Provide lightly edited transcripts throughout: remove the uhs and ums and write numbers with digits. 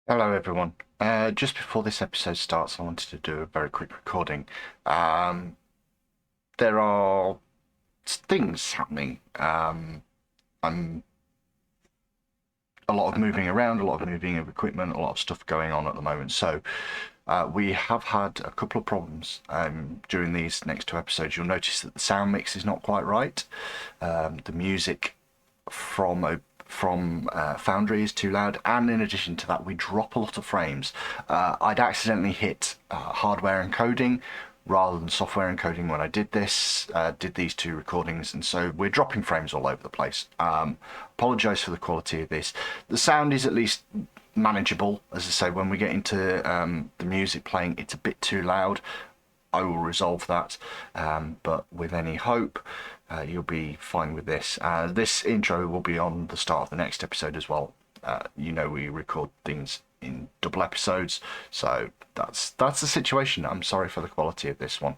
Hello, everyone. Just before this episode starts, I wanted to do a very quick recording. There are things happening. I'm a lot of moving around, a lot of moving of equipment, a lot of stuff going on at the moment. So we have had a couple of problems during these next two episodes. You'll notice that the sound mix is not quite right. The music from Foundry is too loud, and in addition to that, we drop a lot of frames. I'd accidentally hit hardware encoding rather than software encoding when I did these two recordings, and so we're dropping frames all over the place. Apologise for the quality of this. The sound is at least manageable. As I say, when we get into the music playing, it's a bit too loud. I will resolve that, but with any hope, you'll be fine with this. This intro will be on the start of the next episode as well. We record things in double episodes, so that's the situation. I'm sorry for the quality of this one,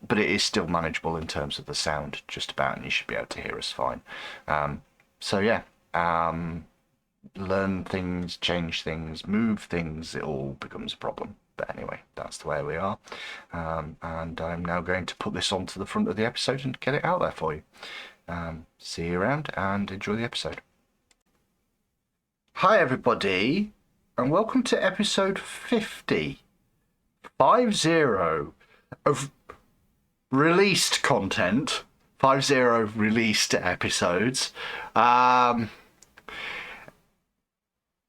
but it is still manageable in terms of the sound, just about, and you should be able to hear us fine. So yeah, learn things, change things, move things, it all becomes a problem. But anyway, that's the way we are. And I'm now going to put this onto the front of the episode and get it out there for you. See you around and enjoy the episode. Hi, everybody, and welcome to episode 50 of released content, 50 released episodes.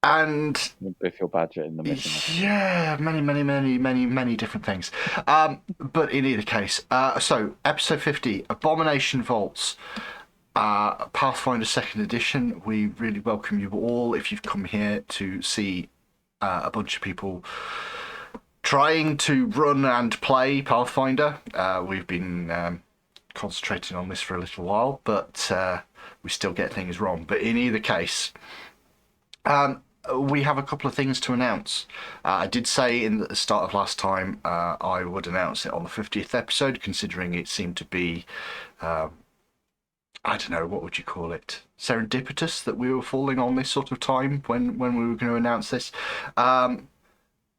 And with your budget in the missing. yeah, many different things. But in either case, so episode 50, Abomination Vaults, Pathfinder 2nd Edition. We really welcome you all if you've come here to see a bunch of people trying to run and play Pathfinder. We've been concentrating on this for a little while, but we still get things wrong. But in either case, we have a couple of things to announce. I did say in the start of last time I would announce it on the 50th episode, considering it seemed to be, I don't know, what would you call it? Serendipitous that we were falling on this sort of time when we were going to announce this.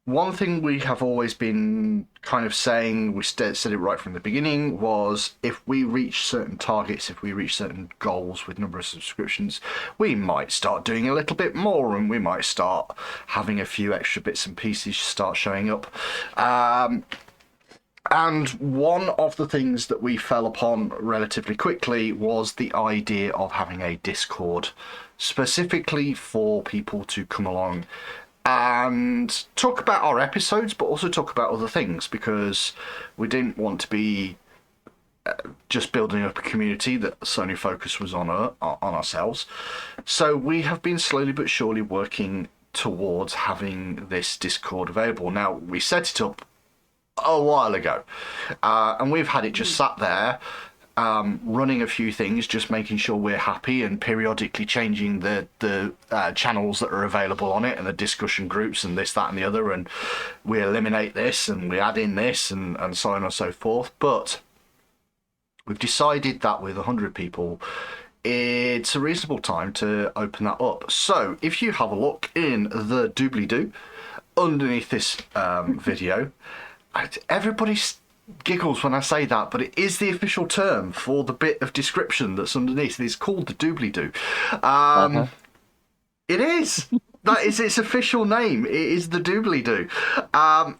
One thing we have always been kind of saying, we said it right from the beginning, was if we reach certain targets, if we reach certain goals with number of subscriptions, we might start doing a little bit more, and we might start having a few extra bits and pieces start showing up. And one of the things that we fell upon relatively quickly was the idea of having a Discord specifically for people to come along and talk about our episodes, but also talk about other things, because we didn't want to be just building up a community that Sony focus was on ourselves. So we have been slowly but surely working towards having this Discord available. Now, we set it up a while ago, and we've had it just sat there, running a few things, just making sure we're happy, and periodically changing the channels that are available on it, and the discussion groups, and this, that, and the other, and we eliminate this, and we add in this, and so on and so forth. But we've decided that with 100 people, it's a reasonable time to open that up. So if you have a look in the doobly-doo underneath this video, everybody giggles when I say that, but it is the official term for the bit of description that's underneath. It's called the doobly-doo. It is. That is its official name. It is the doobly-doo.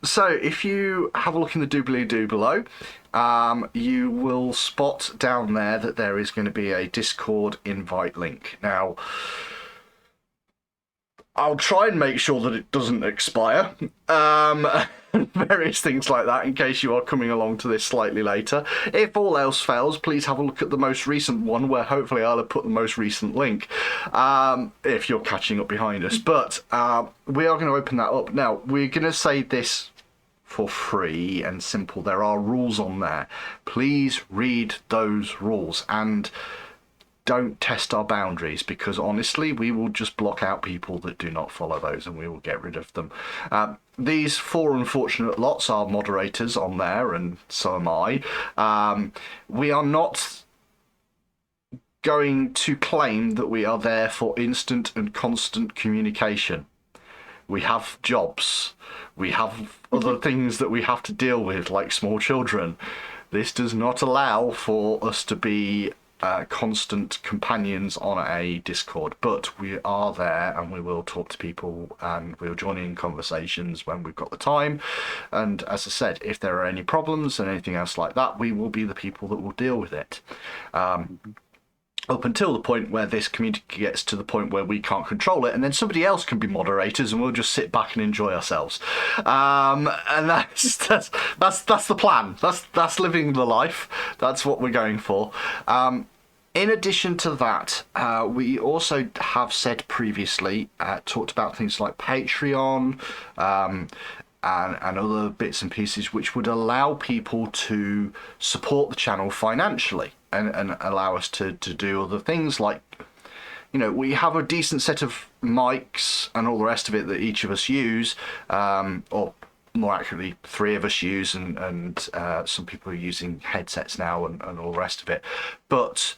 So if you have a look in the doobly-doo below, you will spot down there that there is going to be a Discord invite link. Now, I'll try and make sure that it doesn't expire. Various things like that, in case you are coming along to this slightly later. If all else fails, please have a look at the most recent one, where hopefully I'll have put the most recent link, if you're catching up behind us. But we are going to open that up. Now, we're going to say this for free and simple. There are rules on there. Please read those rules, and don't test our boundaries, because honestly, we will just block out people that do not follow those, and we will get rid of them. These four unfortunate lots are moderators on there, and so am I. We are not going to claim that we are there for instant and constant communication. We have jobs. We have other things that we have to deal with, like small children. This does not allow for us to be constant companions on a Discord, but we are there and we will talk to people and we'll join in conversations when we've got the time. And as I said, if there are any problems and anything else like that, we will be the people that will deal with it. Up until the point where this community gets to the point where we can't control it, and then somebody else can be moderators, and we'll just sit back and enjoy ourselves. And that's the plan. That's living the life. That's what we're going for. In addition to that, we also have said previously, talked about things like Patreon, and other bits and pieces which would allow people to support the channel financially and allow us to do other things like, we have a decent set of mics and all the rest of it that each of us use, or more accurately, 3 of us use, and some people are using headsets now and all the rest of it. But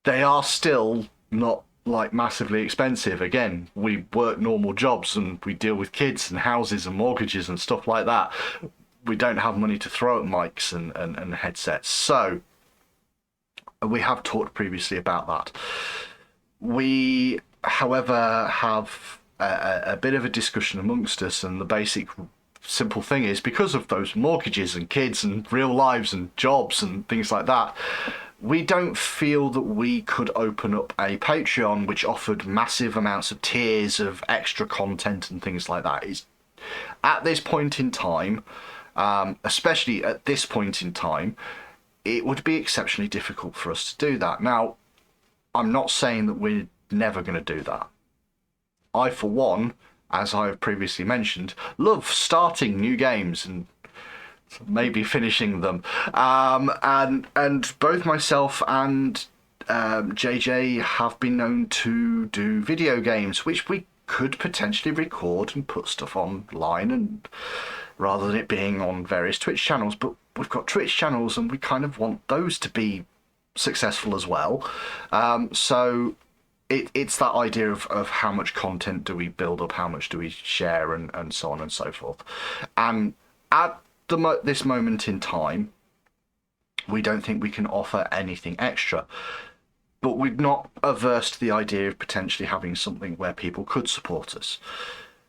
they are still not like massively expensive. Again, we work normal jobs and we deal with kids and houses and mortgages and stuff like that. We don't have money to throw at mics and headsets. So we have talked previously about that. We, however, have a bit of a discussion amongst us, and the basic simple thing is, because of those mortgages and kids and real lives and jobs and things like that, we don't feel that we could open up a Patreon which offered massive amounts of tiers of extra content and things like that. At this point in time, especially at this point in time, it would be exceptionally difficult for us to do that. Now, I'm not saying that we're never going to do that. I, for one, as I have previously mentioned, love starting new games and maybe finishing them. And both myself and JJ have been known to do video games, which we could potentially record and put stuff online, and rather than it being on various Twitch channels. But we've got Twitch channels and we kind of want those to be successful as well. So it's that idea of how much content do we build up, how much do we share, and so on and so forth. And at this moment in time, we don't think we can offer anything extra, but we're not averse to the idea of potentially having something where people could support us.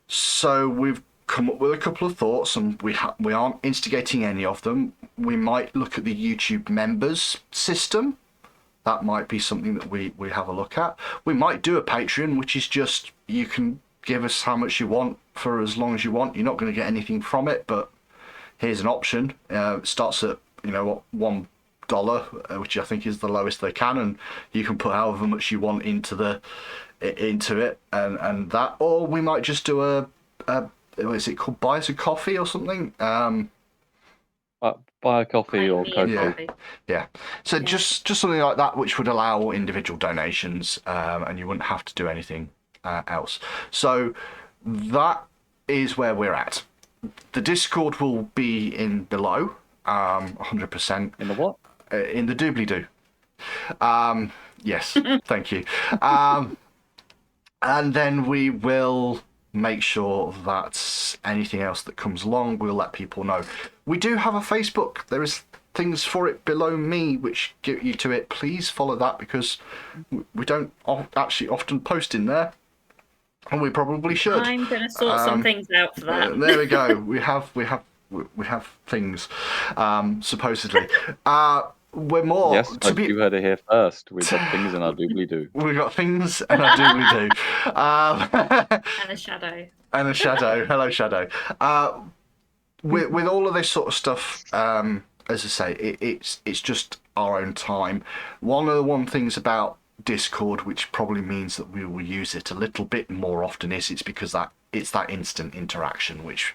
So we've come up with a couple of thoughts, and we aren't instigating any of them. We might look at the YouTube members system. That might be something that we have a look at. We might do a Patreon, which is just, you can give us how much you want for as long as you want. You're not going to get anything from it, but here's an option. It starts at, $1, which I think is the lowest they can, and you can put however much you want into it, and that. Or we might just do a what is it called? Buy us a coffee or something. Buy a coffee or Coke. Yeah. So just something like that, which would allow individual donations, and you wouldn't have to do anything else. So that is where we're at. The Discord will be in below, 100%. In the what? In the doobly-doo. Yes, thank you. And then we will make sure that anything else that comes along, we'll let people know. We do have a Facebook. There is things for it below me which get you to it. Please follow that, because we don't actually often post in there, and we probably should. I'm going to sort some things out for that. There we go. We have things, supposedly. We're more. Yes, you heard it here first. We've got things in our doobly-doo. We've got things in our doobly-doo. And a shadow. And a shadow. Hello, shadow. With all of this sort of stuff, as I say, it's just our own time. One of the things about Discord, which probably means that we will use it a little bit more often, is it's because it's that instant interaction, which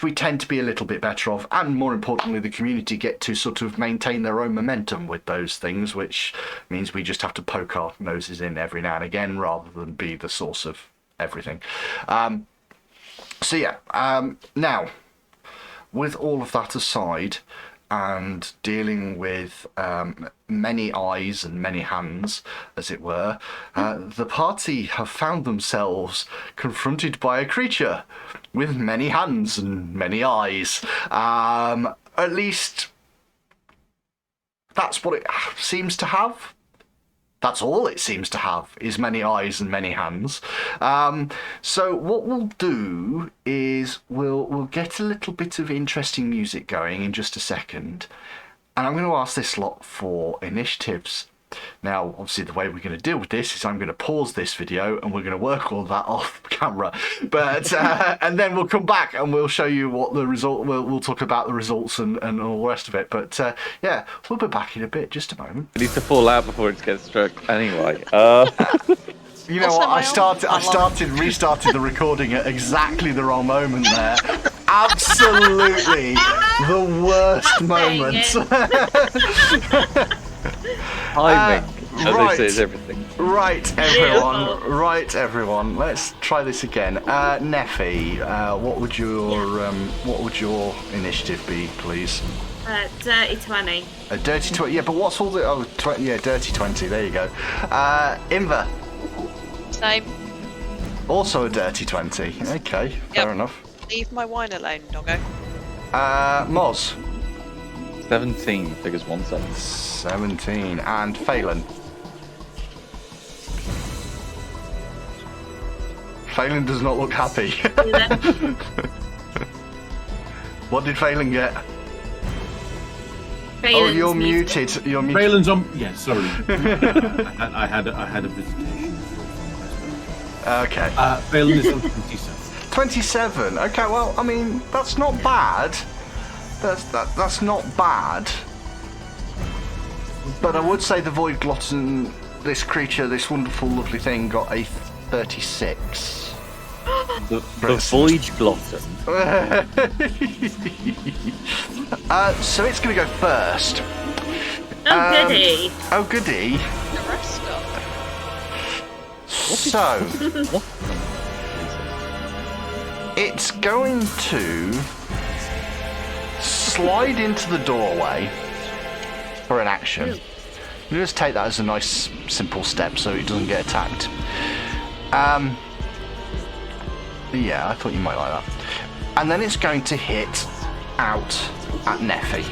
we tend to be a little bit better of, and more importantly, the community get to sort of maintain their own momentum with those things, which means we just have to poke our noses in every now and again rather than be the source of everything. So yeah, now with all of that aside, and dealing with many eyes and many hands, as it were, the party have found themselves confronted by a creature with many hands and many eyes. At least that's what it seems to have. That's all it seems to have, is many eyes and many hands. So what we'll do is we'll get a little bit of interesting music going in just a second. And I'm going to ask this lot for initiatives. Now, obviously, the way we're going to deal with this is I'm going to pause this video and we're going to work all that off camera. But and then we'll come back and we'll show you what the result. We'll talk about the results and all the rest of it. But yeah, we'll be back in a bit. Just a moment. It needs to fall out before it gets struck. Anyway. You know what? I restarted the recording at exactly the wrong moment there. Absolutely the worst moment. Timing, as they say, is everything. Right, everyone. Let's try this again. Neffy, what would your initiative be, please? Dirty 20. A dirty 20. Yeah, but what's all the? Oh, 20. Yeah, dirty 20. There you go. Inva. Same. Also a dirty 20. Okay, fair enough. Leave my wine alone, doggo. Moz. 17 figures 1 7. 17. And Phelan. Phelan does not look happy. What did Phelan get? Phelan's you're muted. You're muted. Phelan's on. Yeah, sorry. I had a visitation. Okay. Phelan is on 27. 27. Okay. Well, I mean, that's not bad. That's not bad. But I would say the Void Glutton, this creature, this wonderful, lovely thing, got a 36. The Void Glutton. So it's going to go first. Oh, goody. Oh, goody. The rest stop. So, it's going to slide into the doorway for an action. You just take that as a nice, simple step so it doesn't get attacked. Yeah, I thought you might like that. And then it's going to hit out at Neffy.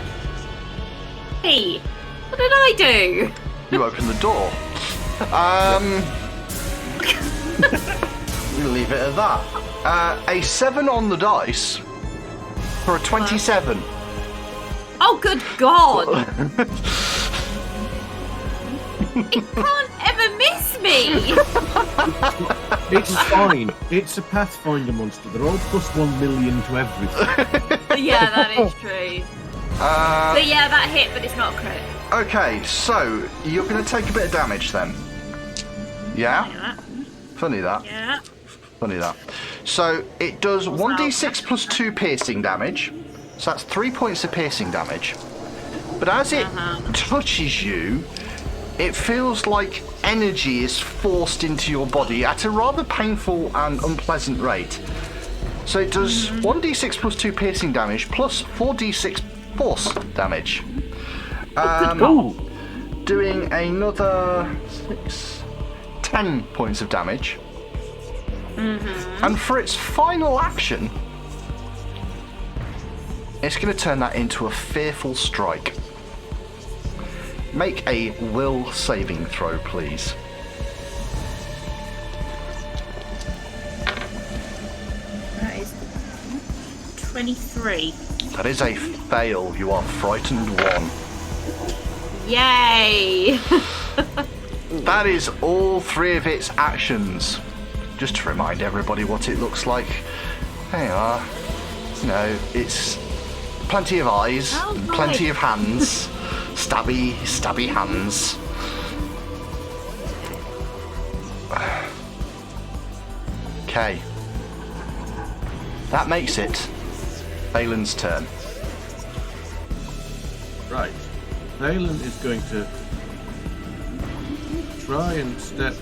Hey, what did I do? You open the door. We'll leave it at that. A 7 on the dice for a 27. Oh, good God! It can't ever miss me! It's fine. It's a Pathfinder monster. They're all plus 1 million to everything. Yeah, that is true. But yeah, that hit, but it's not a crit. Okay, so you're going to take a bit of damage then. Yeah? Funny that. Yeah. Funny that. So it does 1d6 plus 2 piercing damage. So that's 3 points of piercing damage. But as it touches you, it feels like energy is forced into your body at a rather painful and unpleasant rate. So it does 1d6 plus 2 piercing damage plus 4d6 force damage. Doing another 10 points of damage. And for its final action, it's going to turn that into a fearful strike. Make a will saving throw, please. That is 23. That is a fail. You are frightened 1. Yay! That is all 3 of its actions. Just to remind everybody what it looks like. There you are. You know, it's plenty of eyes, and plenty of hands. Stabby hands. Okay. That makes it Phelan's turn. Right. Phelan is going to try and step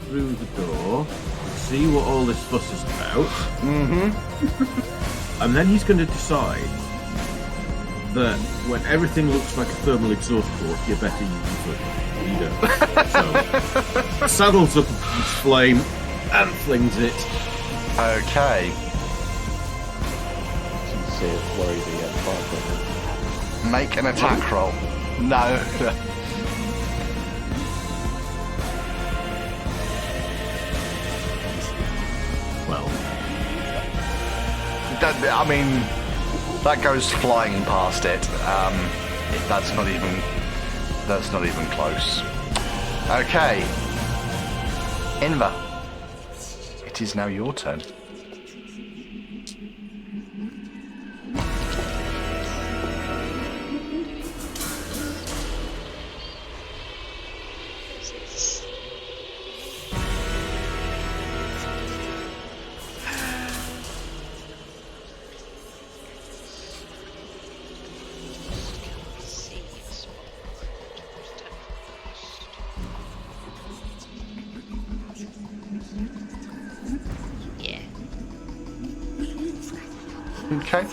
through the door, see what all this fuss is about. And then he's going to decide that when everything looks like a thermal exhaust port, you're better using leader. So, saddles up a huge flame and flings it. Okay. Sincere, worry the Pathfinder. Make an attack roll. No. Well, I mean, that goes flying past it. That's not even close. Okay. Inva. It is now your turn. Okay.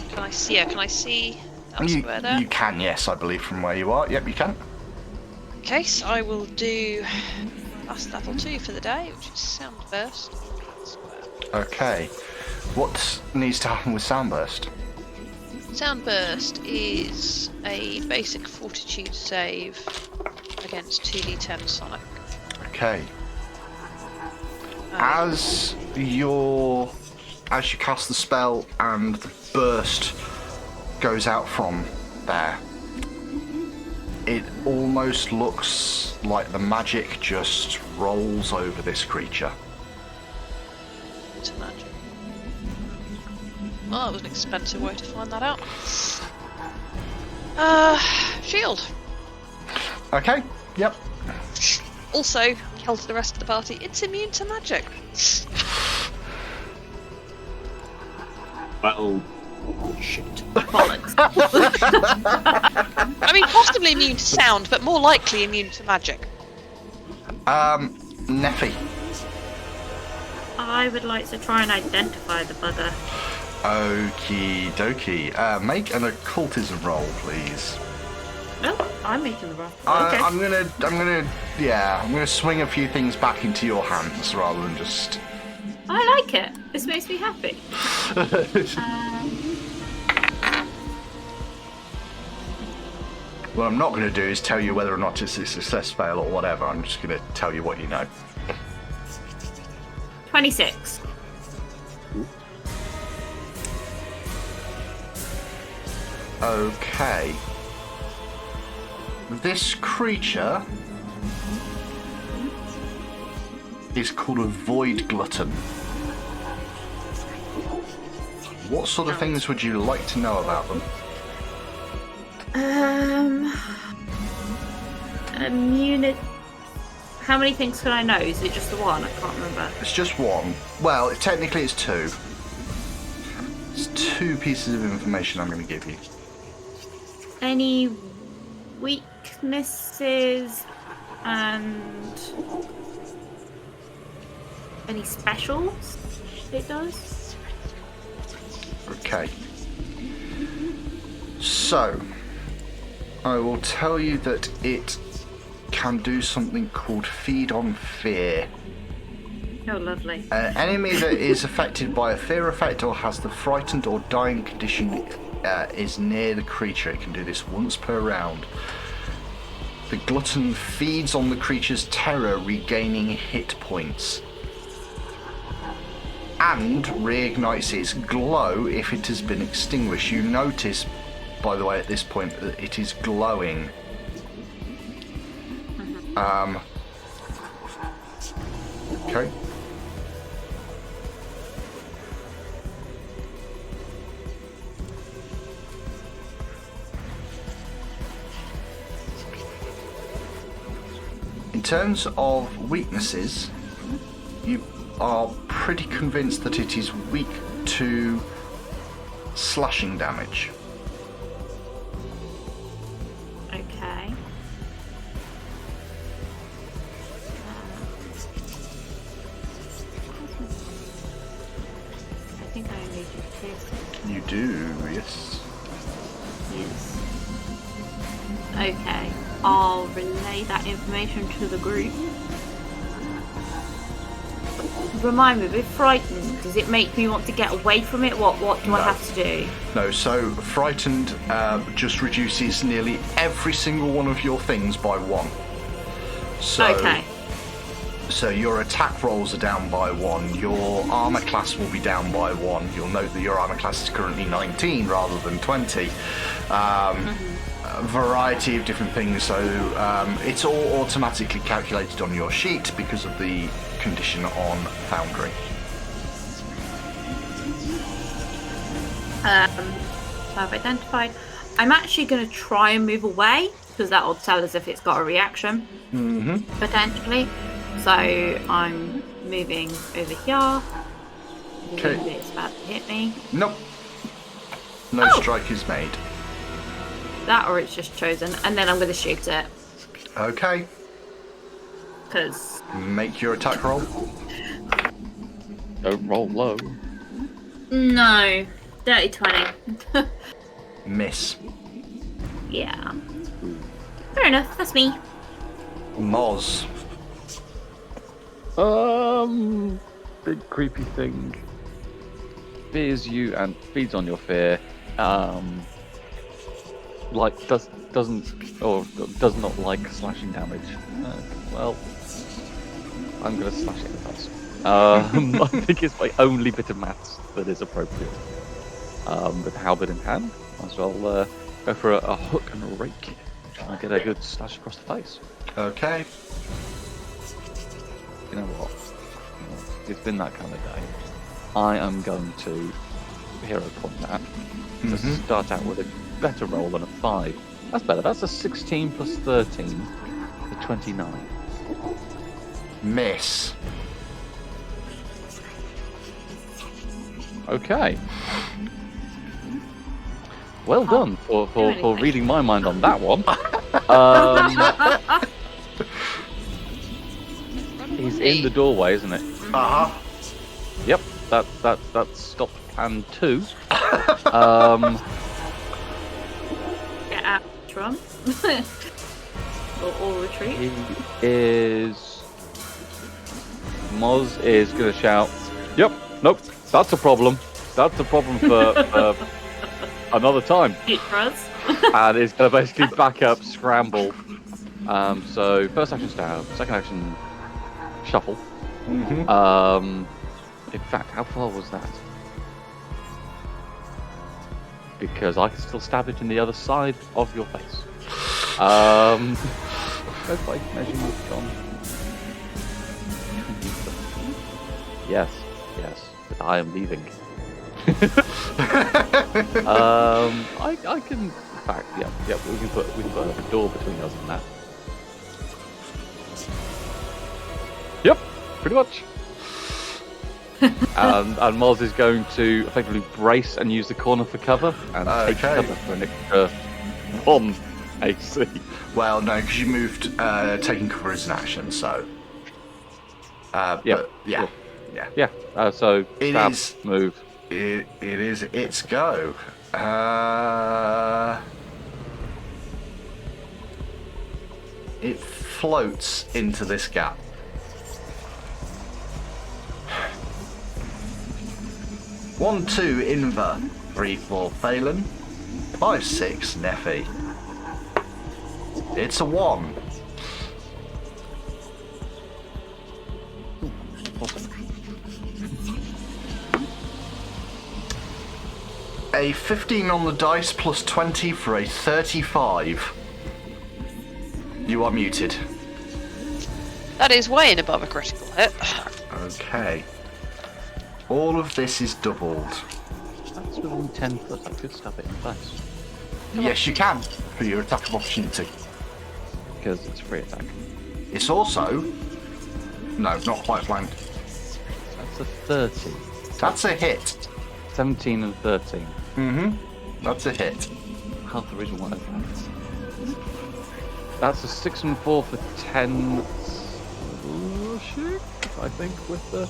Can I see her? Can I see that square there? You can, yes, I believe, from where you are. Yep, you can. Okay, so I will do last level 2 for the day, which is sound burst. Okay. What needs to happen with Soundburst? Sound burst is a basic fortitude save against 2d10 sonic. Okay. As you cast the spell and the burst goes out from there, it almost looks like the magic just rolls over this creature. It's magic. Well, that was an expensive way to find that out. Shield. Okay, yep. Also, tell to the rest of the party, it's immune to magic. well, shit. Bollocks. I mean, possibly immune to sound, but more likely immune to magic. Neffy. I would like to try and identify the bugger. Okie dokie. Make an occultism roll, please. Oh, I'm making the roll. Okay. I'm gonna swing a few things back into your hands rather than just. I like it. This makes me happy. What I'm not going to do is tell you whether or not it's a success, fail, or whatever. I'm just going to tell you what you know. 26. Okay. This creature is called a void glutton. What sort of things would you like to know about them? Immunity. How many things can I know? Is it just the one? I can't remember. It's just one. Well, technically it's two. It's two pieces of information I'm going to give you. Any weaknesses and any specials it does? Okay. So, I will tell you that it can do something called Feed on Fear. Oh, lovely. An enemy that is affected by a fear effect or has the frightened or dying condition is near the creature. It can do this once per round. The glutton feeds on the creature's terror, regaining hit points. And reignites its glow if it has been extinguished. You notice, by the way, at this point that it is glowing. Okay. In terms of weaknesses, you are pretty convinced that it is weak to slashing damage. Okay. I think I only do piercing. You do, yes. is. Okay, I'll relay that information to the group. Remind me, with frightened, does it make me want to get away from it? What do I have to do? No, so frightened just reduces nearly every single one of your things by 1. So, Okay. So your attack rolls are down by 1, your armor class will be down by 1. You'll note that your armor class is currently 19 rather than 20. A variety of different things, so it's all automatically calculated on your sheet because of the condition on Foundry. So I've identified. I'm actually going to try and move away because that will tell us if it's got a reaction, potentially. So I'm moving over here. Okay. It's about to hit me. Nope. No strike is made. That or it's just chosen, and then I'm going to shoot it Okay. because Make your attack roll. Don't roll low. no, dirty 20. Miss. Yeah. Fair enough. That's me. Moz. Big creepy thing. Fears you and feeds on your fear. Does not like slashing damage. Well, I'm gonna slash it in the face. I think it's my only bit of maths that is appropriate. With the halberd in hand, might as well go for a hook and a rake. Try and get a good slash across the face. Okay. You know what? It's been that kind of day. I am going to hero point that to start out with a better roll than a 5. That's better. That's a 16 plus 13, a 29. Miss. Okay. Well done for reading my mind on that one. He's in the doorway, isn't it? Uh-huh. Yep. That's stopped plan 2. Get out, Trump. or retreat. He is. Moz is gonna shout. Yep. Nope. That's a problem. That's a problem for another time. And is gonna basically back up, scramble. So first action stab, second action shuffle. In fact, how far was that? Because I can still stab it in the other side of your face. Go by measurement, John. Yes, but I am leaving. I can, in fact, yeah, we can put a door between us and that. Yep, pretty much. and Moz is going to effectively brace and use the corner for cover and take cover for an extra 1 AC. Well, no, because you moved taking cover as an action, so. Yeah. So It stab, is- move. It is its go. It floats into this gap. One, 2, Inver. 3, 4, Phelan. 5, 6, Neffy. It's a 1. A 15 on the dice plus 20 for a 35. You are muted. That is way and above a critical hit. Okay. All of this is doubled. That's within 10 foot. I could stab it in the face. Yes, you can, for your attack of opportunity. Because it's free attack. It's also... No, not quite flanked. That's a 30. That's a hit. 17 and 13. That's a hit. Half the reason why I did that. That's a 6 and 4 for 10. I think with the.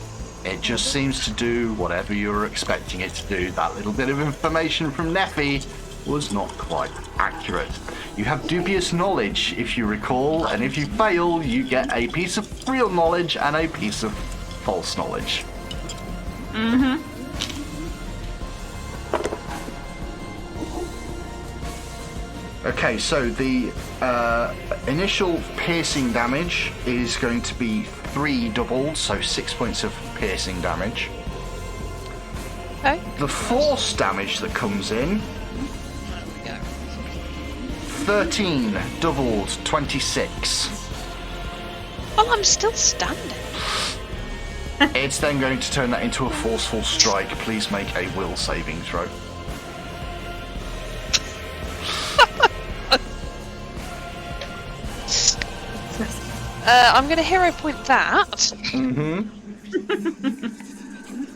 It just seems to do whatever you were expecting it to do. That little bit of information from Neffy was not quite accurate. You have dubious knowledge, if you recall, and if you fail, you get a piece of real knowledge and a piece of false knowledge. Mm-hmm. Okay, so the initial piercing damage is going to be 3 doubled, so 6 points of piercing damage. Okay. The force damage that comes in, There we go. 13 doubled, 26. Well, I'm still standing. It's then going to turn that into a forceful strike. Please make a will saving throw. I'm going to hero point that. Mm-hmm.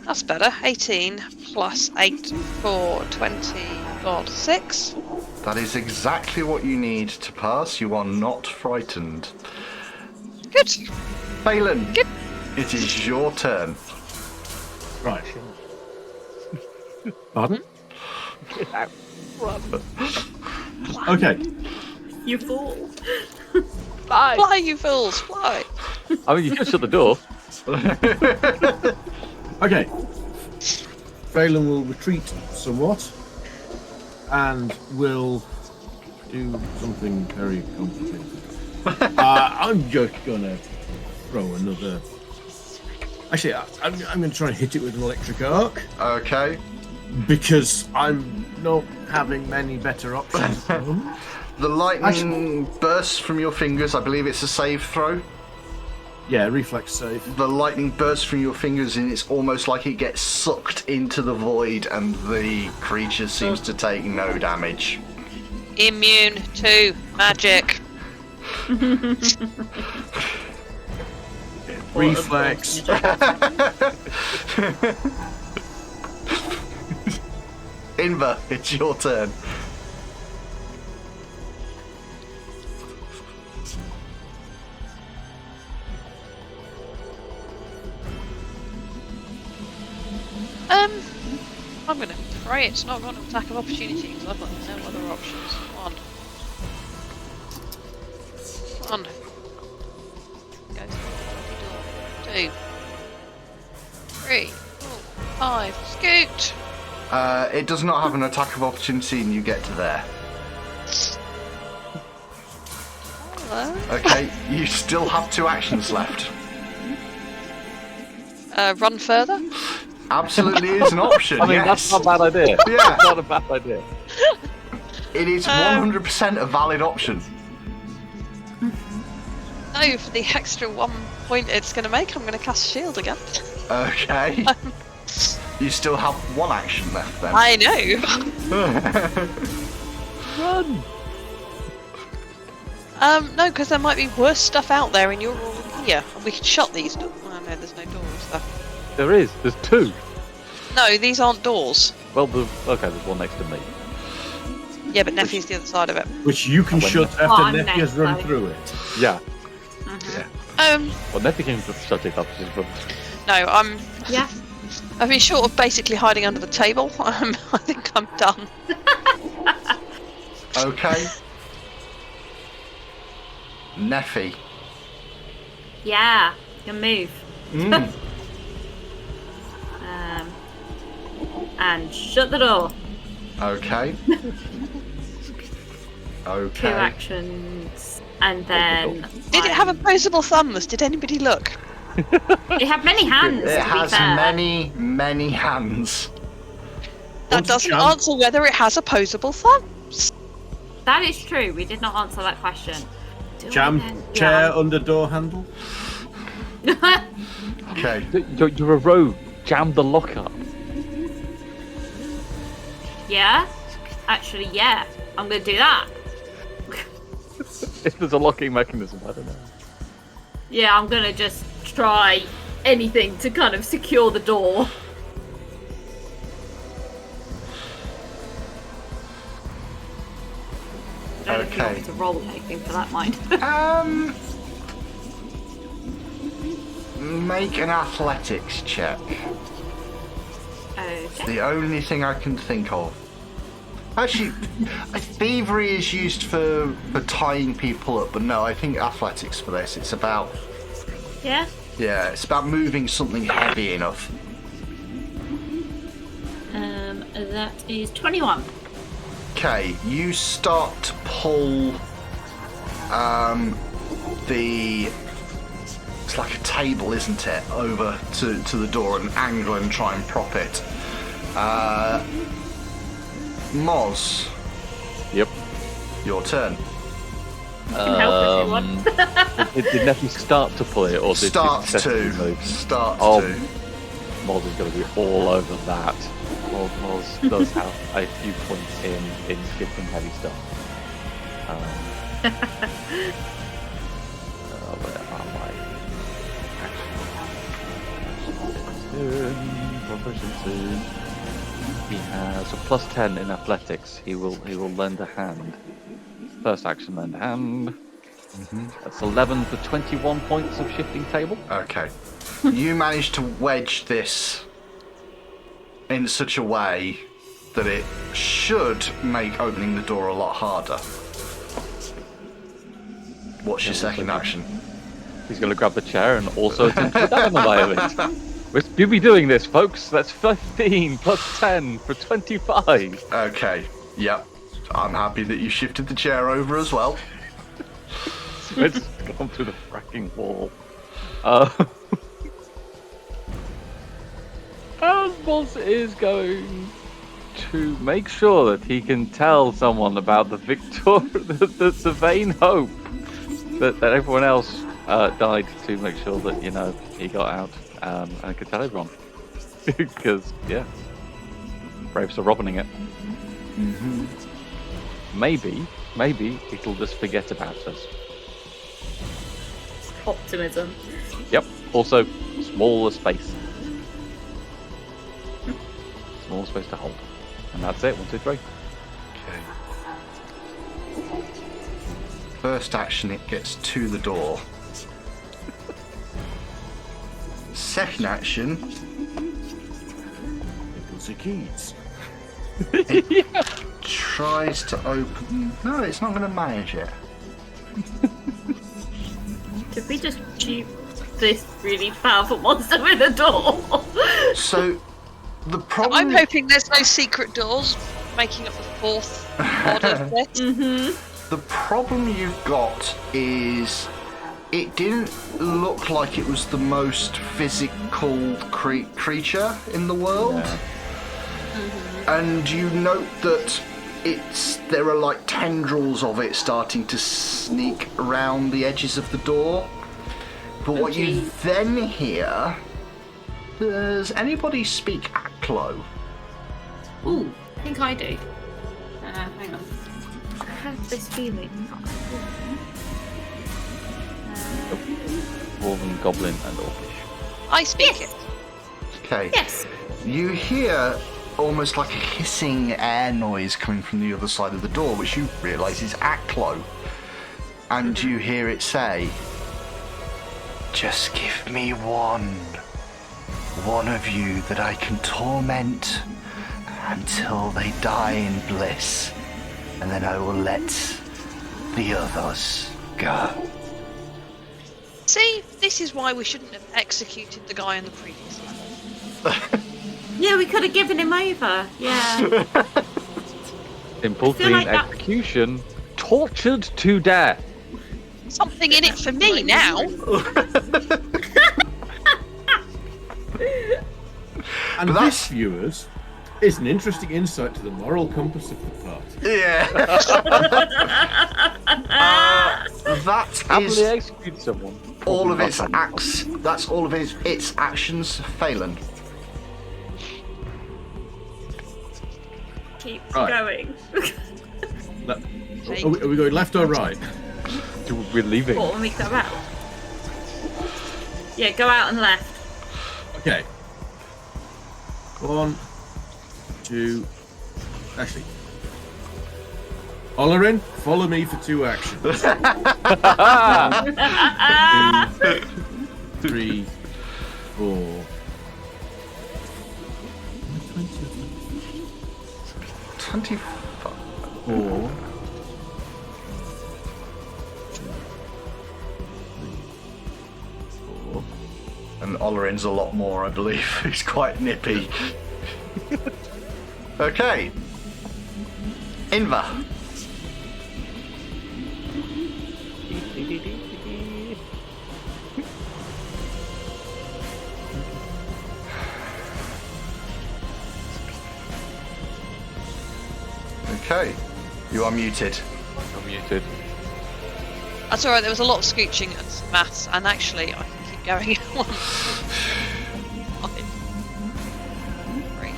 That's better. 18 plus 8 for 20. God, 6. That is exactly what you need to pass. You are not frightened. Good. Balin, Good. it is your turn. Right. Pardon? Run. Okay. You fool. Bye. Fly, you fools, fly. I mean, you can shut the door. Okay. Phelan will retreat somewhat and will do something very complicated. I'm just gonna throw another. Actually, I'm gonna try and hit it with an electric arc Okay. because I'm not having many better options. The lightning bursts from your fingers. I believe it's a save throw. Yeah, reflex save. The lightning bursts from your fingers and it's almost like it gets sucked into the void and the creature seems to take no damage. Immune to magic. Reflex. Inver, it's your turn. I'm going to pray it's not got an attack of opportunity because I've got no other options. One. Go to the door. 2. 3. 4. 5. Scoot! It does not have an attack of opportunity and you get to there. Hello? Okay, you still have 2 actions left. Run further? Absolutely is an option, I mean, yes. that's not a bad idea. Yeah. That's not a bad idea. It is 100% a valid option. No, for the extra 1 point it's going to make, I'm going to cast shield again. Okay. You still have 1 action left then. I know. Run. No, because there might be worse stuff out there, and you're all here. And we can shut these doors. Oh no, there's no doors there. There is. There's 2. No, these aren't doors. Well, okay, there's one next to me. Yeah, but Neffy's the other side of it. Which you can When- shut Oh, after I'm Neffy has run next, through it. Yeah. Um, Well, Neffy can just shut it up. no, I'm. Yeah. I mean, short of basically hiding under the table, I think I'm done. Okay. Neffy. Yeah. You can move. And shut the door. Okay. 2 Okay. actions. And then... Did it have opposable thumbs? Did anybody look? It had many hands, It to be has fair. many, many hands. That Once a doesn't jump. answer whether it has opposable thumbs. That is true. We did not answer that question. Do I Jam then- chair under door handle. Yeah. Okay. You're a rogue. Jam the lock up. Yeah? Actually, yeah. I'm going to do that. If there's a locking mechanism, I don't know. Yeah, I'm going to just try anything to kind of secure the door. I don't know if you want me Okay. to roll anything for that, mind. Make an athletics check. Okay. The only thing I can think of. Actually, thievery is used for tying people up, but no, I think athletics for this. It's about Yeah. it's about moving something heavy enough. That is 21. Okay, you start to pull it's like a table, isn't it, over to the door and angle and try and prop it. Moz, Yep. your turn. You can help if you want. Did Nephi start to pull it, or did Start he successfully to. move? Start Oh. to. Moz is going to be all over that. Moz does have a few points in shifting heavy stuff. Where are my proficiency? He has a +10 in athletics. He will lend a hand. First action, lend a hand. That's 11 for 21 points of shifting table. Okay. You managed to wedge this in such a way that it should make opening the door a lot harder. What's your second action? He's going to grab the chair and also attempt to get in the way of it. We'll be doing this, folks. That's 15 plus 10 for 25. Okay. Yep. I'm happy that you shifted the chair over as well. So it's gone through the fracking wall. And Boss is going to make sure that he can tell someone about the the vain hope that everyone else died to make sure that, he got out and could tell everyone. Because, yeah, Braves are robbing it. Mm-hmm. Maybe it'll just forget about us. Optimism. Yep. Also, smaller space. Smaller space to hold. And that's it. 1, 2, 3. Okay. First action, it gets to the door. Second action, The keys. tries to open. No, it's not going to manage it. Did we just shoot this really powerful monster with a door? So, the problem. I'm hoping there's no secret doors making up the fourth odd of this. The problem you've got is it didn't look like it was the most physical creature in the world. Yeah. And you note that there are like tendrils of it starting to sneak around the edges of the door. But what you then hear, does anybody speak Aklo? Ooh, I think I do. Hang on. I have this feeling. Dwarven, Goblin, and Orcish. I speak Yes. it. Okay. Yes. You hear almost like a hissing air noise coming from the other side of the door, which you realise is Aklo. And you hear it say, "Just give me one of you that I can torment until they die in bliss, and then I will let the others go." See, this is why we shouldn't have executed the guy on the previous level. Yeah, we could have given him over. Yeah. Simple, I feel clean like that- execution. Tortured to death. Something in it for me now. And But this, viewers, is an interesting insight to the moral compass of the party. Yeah. That Happily is execute someone. all of Probably its not acts. That's all of its actions. Phelan. Keep Right. going. Are we going left or right? We're leaving. What, when we go out? Yeah, go out and left. Okay. 1, 2. Actually. Olarin, follow me for 2 actions. 1, 2, 3, 4. 25. And Olarin's a lot more, I believe. He's quite nippy. Okay. Inva. Okay. You are muted. I'm muted. That's alright, there was a lot of scooching and some maths, and actually I can keep going if I want. 3.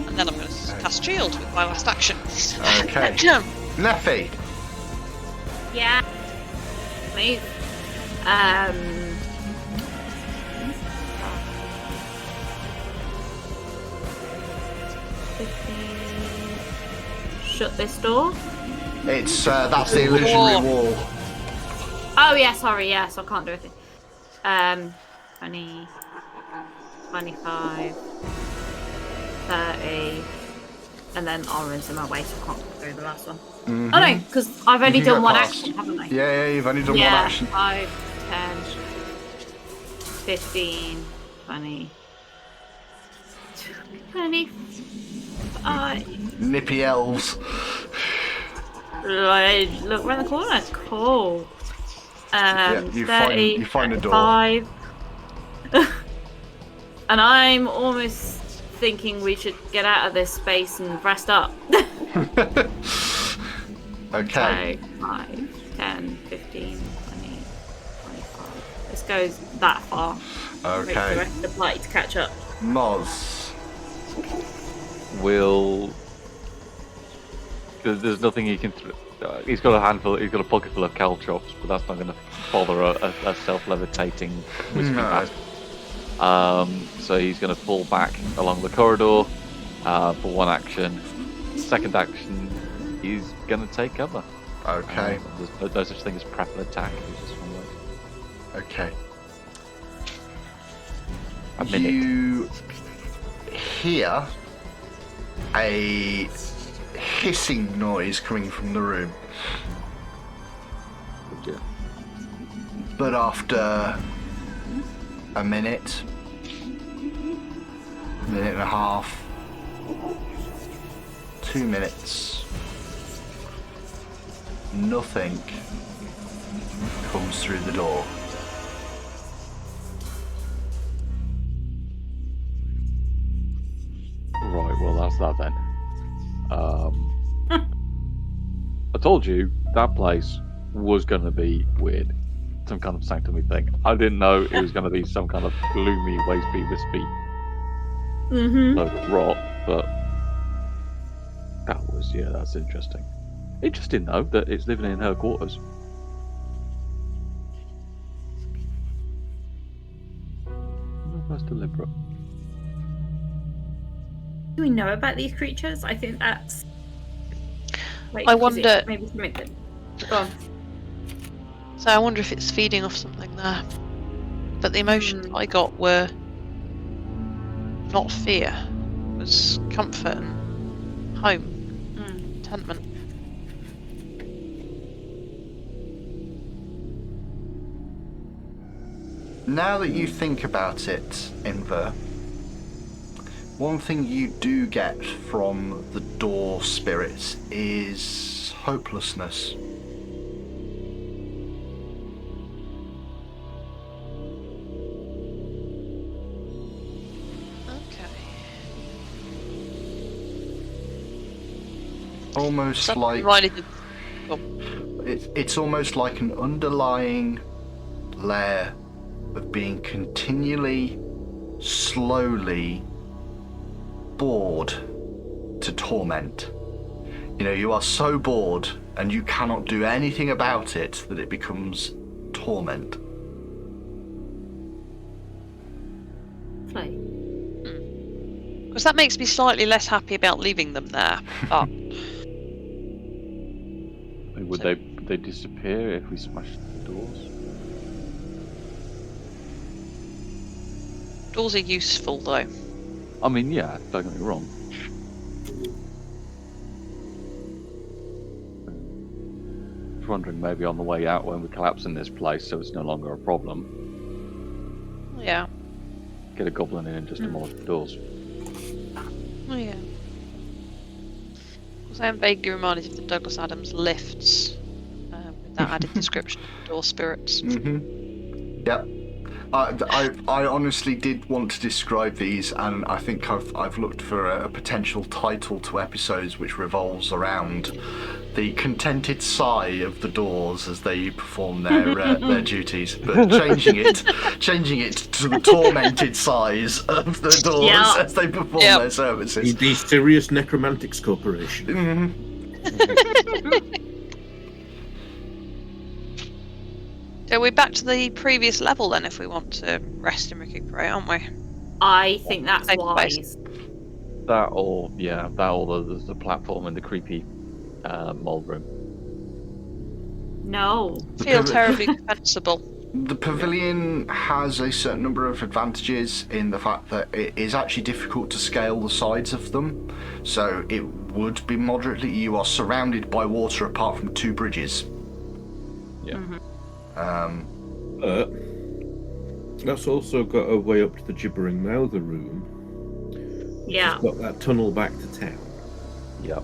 And then I'm going to cast shield with my last action. Okay. Neffy. Yeah. Move. Shut this door. It's that's the illusionary wall. Oh yeah, sorry, yes, I can't do anything. 20, 25, 30, and then Aura's in my way, so I can't go the last one. Mm-hmm. Oh no, because I've only You can done go one past. action, haven't I? Yeah, you've only done one action. 5, 10, 15, 20, 25. Nippy elves. Right, look around the corner. Cool. You 30, you find a door. 5. And I'm almost thinking we should get out of this space and rest up. Okay. So, 5, 10, 15, 20, 25. This goes that far. Wait for the Okay. rest of the party to catch up. Moz. Will. There's nothing he can. He's got a handful. He's got a pocket full of caltrops, but that's not going to bother a self-levitating whiskey No. bag. So he's going to fall back along the corridor for one action. Second action, he's going to take cover. Okay. There's no such thing as prep and attack. It's just one word. Okay. A minute. You hear a hissing noise coming from the room, Yeah. but after a minute, minute and a half, 2 minutes, nothing comes through the door. Right, well that's that then. I told you that place was going to be weird. Some kind of sanctuary thing. I didn't know it was going to be some kind of gloomy, waspy, wispy load of rot, but that's interesting. Interesting though that it's living in her quarters. That's deliberate. Do we know about these creatures? I think that's. Like, I is it wonder- Maybe something that. Go on. So I wonder if it's feeding off something there. But the emotions I got were not fear. It was comfort and home. Contentment. Now that you think about it, Inver, one thing you do get from the door spirits is hopelessness. Okay. Almost Something like reminded me- it's almost like an underlying layer of being continually, slowly bored to torment. You know, you are so bored and you cannot do anything about it that it becomes torment. Play. Because that makes me slightly less happy about leaving them there. But Would they disappear if we smashed the doors? doors are useful though. I mean, yeah, don't get me wrong. I was wondering maybe on the way out when we collapse in this place so it's no longer a problem. Yeah. Get a goblin in and just demolish the doors. Oh, yeah. Because I am vaguely reminded of the Douglas Adams lifts with that added description of the door spirits. Yep. I honestly did want to describe these, and I think I've looked for a potential title to episodes which revolves around the contented sigh of the doors as they perform their duties, but changing it to the tormented sighs of the doors as they perform their services. The Serious Necromantics Corporation. So we're back to the previous level then, if we want to rest and recuperate, aren't we? I think that's Safe wise. space. That or the platform and the creepy mold room. No. Feel terribly defensible. The pavilion has a certain number of advantages in the fact that it is actually difficult to scale the sides of them. So it would be moderately... You are surrounded by water apart from 2 bridges. Yeah. That's also got a way up to the Gibbering Mouther room. Yeah. It's got that tunnel back to town. Yep.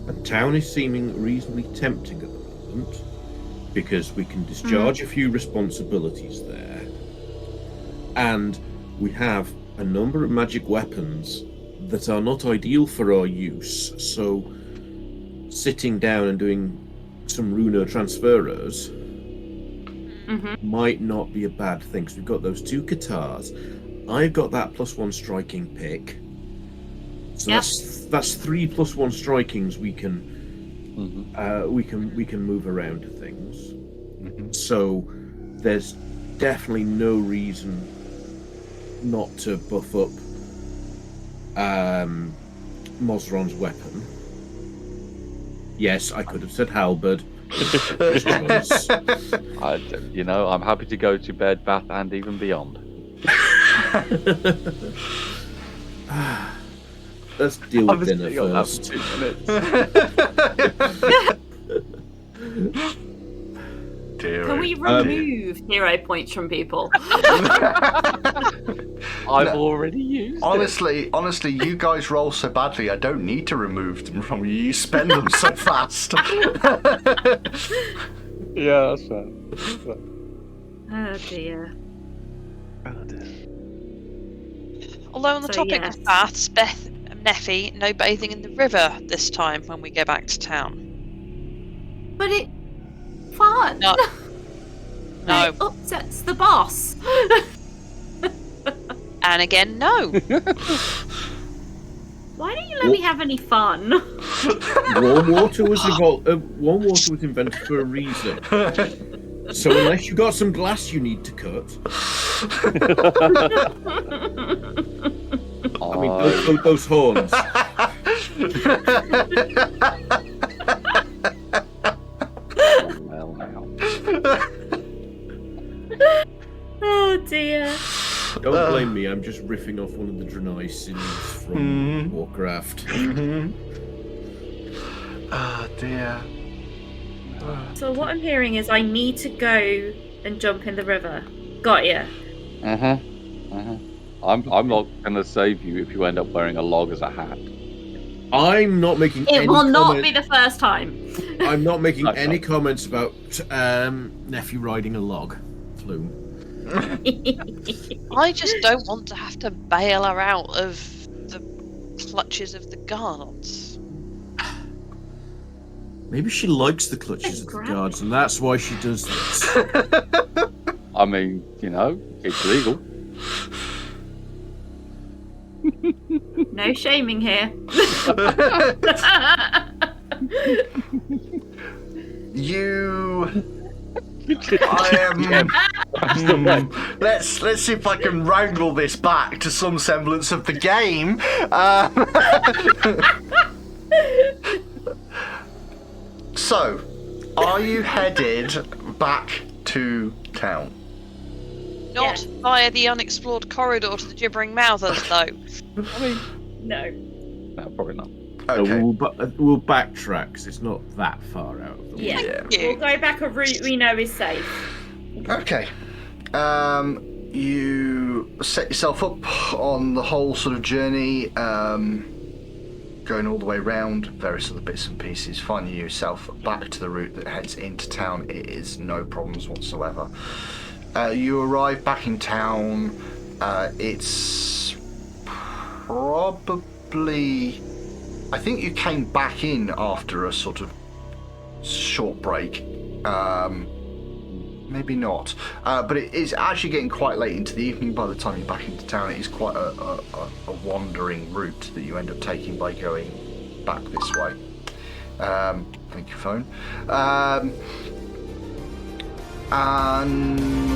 And town is seeming reasonably tempting at the moment because we can discharge a few responsibilities there, and we have a number of magic weapons that are not ideal for our use. So sitting down and doing some Runo transferers might not be a bad thing. So we've got those 2 guitars. I've got that +1 striking pick. So that's 3 +1 strikings we can move around things. So there's definitely no reason not to buff up Mosron's weapon. Yes, I could have said halberd. I'm happy to go to bed, bath, and even beyond. Let's deal with dinner first. 2 minutes. Can we remove hero points from people? I've already used Honestly, you guys roll so badly, I don't need to remove them from you. You spend them so fast. Yeah, that's fair. Oh dear. Although on the topic of baths, Beth and Neffy, no bathing in the river this time when we go back to town. But it's fun. No. It upsets the boss. And again, no. Why don't you let me have any fun? Warm water was invented for a reason. So unless you got some glass you need to cut. I mean, those horns. Well, now. Oh dear. Don't blame me, I'm just riffing off one of the Draenei scenes from Warcraft. Oh dear. So what I'm hearing is I need to go and jump in the river. Got ya. I'm not gonna save you if you end up wearing a log as a hat. I'm not making It any will not comment- be the first time. I'm not making Okay. any comments about nephew riding a log flume. I just don't want to have to bail her out of the clutches of the guards. Maybe she likes the clutches of the guards, and that's why she does this. I mean, it's legal. No shaming here. Let's see if I can wrangle this back to some semblance of the game. So, are you headed back to town? Not via the unexplored corridor to the Gibbering Mouthers, though. I mean, No. probably not. Okay. We'll backtrack because it's not that far out of the way. Yeah. you. We'll go back a route we know is safe. Okay. You set yourself up on the whole sort of journey, going all the way round, various other bits and pieces, finding yourself back to the route that heads into town. It is no problems whatsoever. You arrive back in town. It's probably... I think you came back in after a sort of short break. Maybe not. But it is actually getting quite late into the evening by the time you're back into town. It is quite a wandering route that you end up taking by going back this way. Thank you, phone. And